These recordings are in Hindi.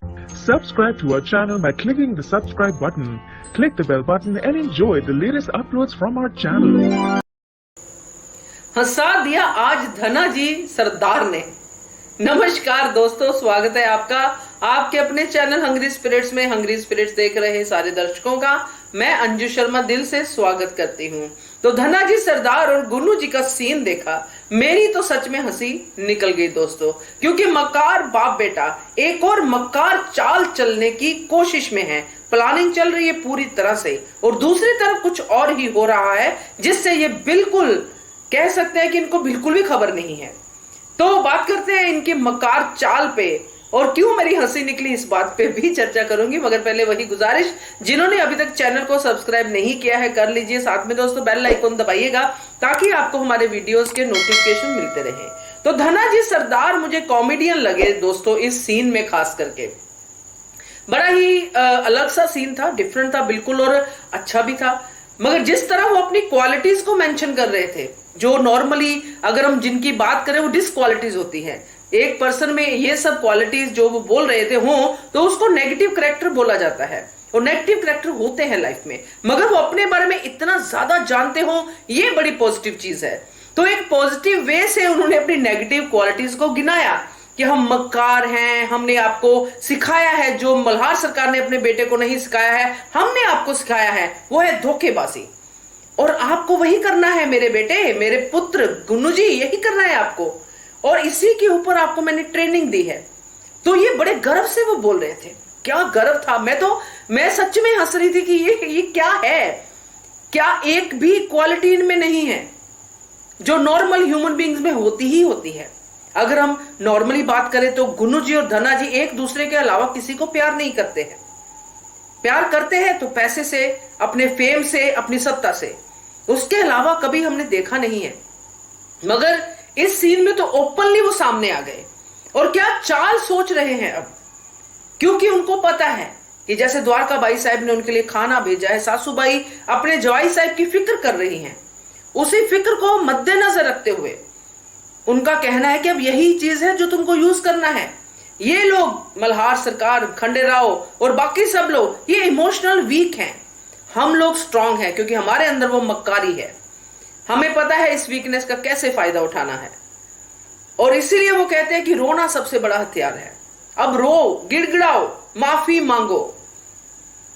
Subscribe to our channel by clicking the subscribe button. Click the bell button and enjoy the latest uploads from our channel. हंसा दिया आज धना जी सरदार ने। नमस्कार दोस्तों, स्वागत है आपका आपके अपने चैनल हंग्री स्पिरिट्स में। हंग्री स्पिरिट्स देख रहे सारे दर्शकों का मैं अंजू शर्मा दिल से स्वागत करती हूँ। तो धना जी सरदार और गुन्नू जी का सीन देखा, मेरी तो सच में हंसी निकल गई दोस्तों, क्योंकि मक्कार बाप बेटा एक और मक्कार चाल चलने की कोशिश में है। प्लानिंग चल रही है पूरी तरह से और दूसरी तरफ कुछ और ही हो रहा है जिससे ये बिल्कुल कह सकते हैं कि इनको बिल्कुल भी खबर नहीं है। तो बात करते हैं इनके मक्कार चाल पे और क्यों मेरी हंसी निकली, इस बात पे भी चर्चा करूंगी। मगर पहले वही गुजारिश, जिन्होंने अभी तक चैनल को सब्सक्राइब नहीं किया है कर लीजिए, साथ में दोस्तों बेल आइकन दबाइएगा ताकि आपको हमारे वीडियोस के नोटिफिकेशन मिलते रहे। तो धना जी सरदार मुझे कॉमेडियन लगे दोस्तों इस सीन में, खास करके बड़ा ही अलग सा सीन था, डिफरेंट था बिल्कुल और अच्छा भी था। मगर जिस तरह वो अपनी क्वालिटीज को मेंशन कर रहे थे, जो नॉर्मली अगर हम जिनकी बात करें वो डिसक्वालिटीज होती है, एक पर्सन में ये सब क्वालिटीज जो वो बोल रहे थे हो तो उसको नेगेटिव कैरेक्टर बोला जाता है और नेगेटिव कैरेक्टर होते हैं लाइफ में। मगर वो अपने बारे में इतना ज्यादा जानते हो, ये बड़ी पॉजिटिव चीज है। तो एक पॉजिटिव वे से उन्होंने अपनी नेगेटिव क्वालिटीज को गिनाया कि हम मक्कार हैं, हमने आपको सिखाया है जो मल्हार सरकार ने अपने बेटे को नहीं सिखाया है, हमने आपको सिखाया है, वो है धोखेबाजी। और आपको वही करना है मेरे बेटे, मेरे पुत्र गुन्नू जी, यही करना है आपको, और इसी के ऊपर आपको मैंने ट्रेनिंग दी है। तो ये बड़े गर्व से वो बोल रहे थे, क्या गर्व था। मैं सच में हंस रही थी कि ये क्या है, क्या एक भी क्वालिटी इनमें नहीं है जो नॉर्मल ह्यूमन बीइंग्स में होती ही होती है। अगर हम नॉर्मली बात करें तो गुन्नू जी और धना जी एक दूसरे के अलावा किसी को प्यार नहीं करते हैं। प्यार करते हैं तो पैसे से, अपने फेम से, अपनी सत्ता से, उसके अलावा कभी हमने देखा नहीं है। मगर इस सीन में तो ओपनली वो सामने आ गए और क्या चाल सोच रहे हैं अब, क्योंकि उनको पता है कि जैसे द्वारका बाई साहब ने उनके लिए खाना भेजा है, सासूबाई अपने जवाई साहब की फिक्र कर रही हैं। उसी फिक्र को मद्देनजर रखते हुए उनका कहना है कि अब यही चीज है जो तुमको यूज करना है। ये लोग मल्हार सरकार, खंडेराव और बाकी सब लोग ये इमोशनल वीक हैं, हम लोग स्ट्रांग हैं क्योंकि हमारे अंदर वो मक्कारी है। हमें पता है इस वीकनेस का कैसे फायदा उठाना है और इसीलिए वो कहते हैं कि रोना सबसे बड़ा हथियार है। अब रो, गिड़गिड़ाओ, माफी मांगो,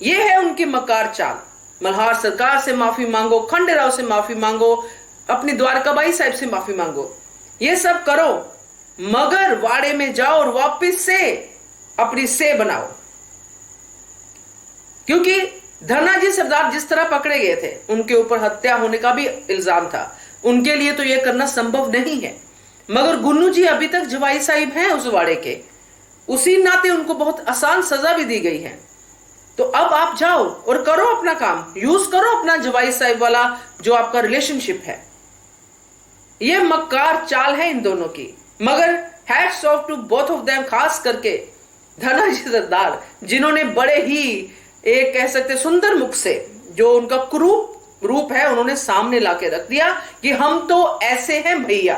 ये है उनकी मक्कार चाल। मल्हार सरकार से माफी मांगो, खंडेराव से माफी मांगो, अपनी द्वारकाबाई साहब से माफी मांगो, ये सब करो, मगर वाड़े में जाओ और वापस से अपनी से बनाओ। क्योंकि धना जी सरदार जिस तरह पकड़े गए थे, उनके ऊपर हत्या होने का भी इल्जाम था, उनके लिए तो यह करना संभव नहीं है। मगर गुन्नू जी अभी तक जवाई साहिब हैं उस वाड़े के, उसी नाते उनको बहुत आसान सजा भी दी गई है। तो अब आप जाओ और करो अपना काम, यूज करो अपना जवाई साहिब वाला जो आपका रिलेशनशिप है। यह मक्कार चाल है इन दोनों की, मगर hats off to both of them, खास करके धना जी सरदार, जिन्होंने बड़े ही एक कह सकते सुंदर मुख से जो उनका क्रूप रूप है उन्होंने सामने लाके रख दिया कि हम तो ऐसे हैं भैया।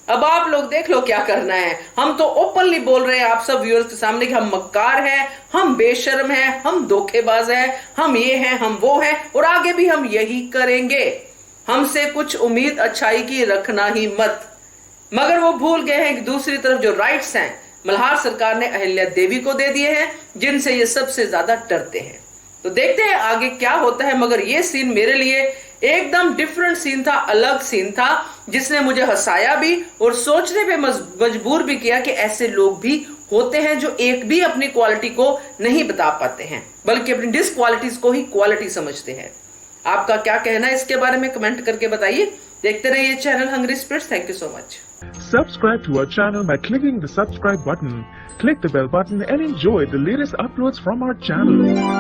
अब आप लोग देख लो क्या करना है। हम तो ओपनली बोल रहे हैं आप सब व्यूअर्स के सामने कि हम मक्कार हैं, हम बेशर्म हैं, हम धोखेबाज हैं, हम ये हैं, हम वो हैं और आगे भी हम यही करेंगे। हमसे कुछ उम्मीद अच्छाई की रखना ही मत। मगर वो भूल गए हैं कि दूसरी तरफ जो राइट्स हैं मल्हार सरकार ने अहिल्या देवी को दे दिए हैं, जिनसे ये सबसे ज्यादा डरते हैं। तो देखते हैं आगे क्या होता है। मगर ये सीन मेरे लिए एकदम डिफरेंट सीन था, अलग सीन था, जिसने मुझे हंसाया भी और सोचने पे मजबूर भी किया कि ऐसे लोग भी होते हैं जो एक भी अपनी क्वालिटी को नहीं बता पाते हैं, बल्कि अपनी डिसक्वालिटीज को ही क्वालिटी समझते हैं। आपका क्या कहना है इसके बारे में कमेंट करके बताइए। देखते रहिए channel hungry spirits. Thank you so much. Subscribe to our channel by clicking the subscribe button. Click the bell button and enjoy the latest uploads from our channel.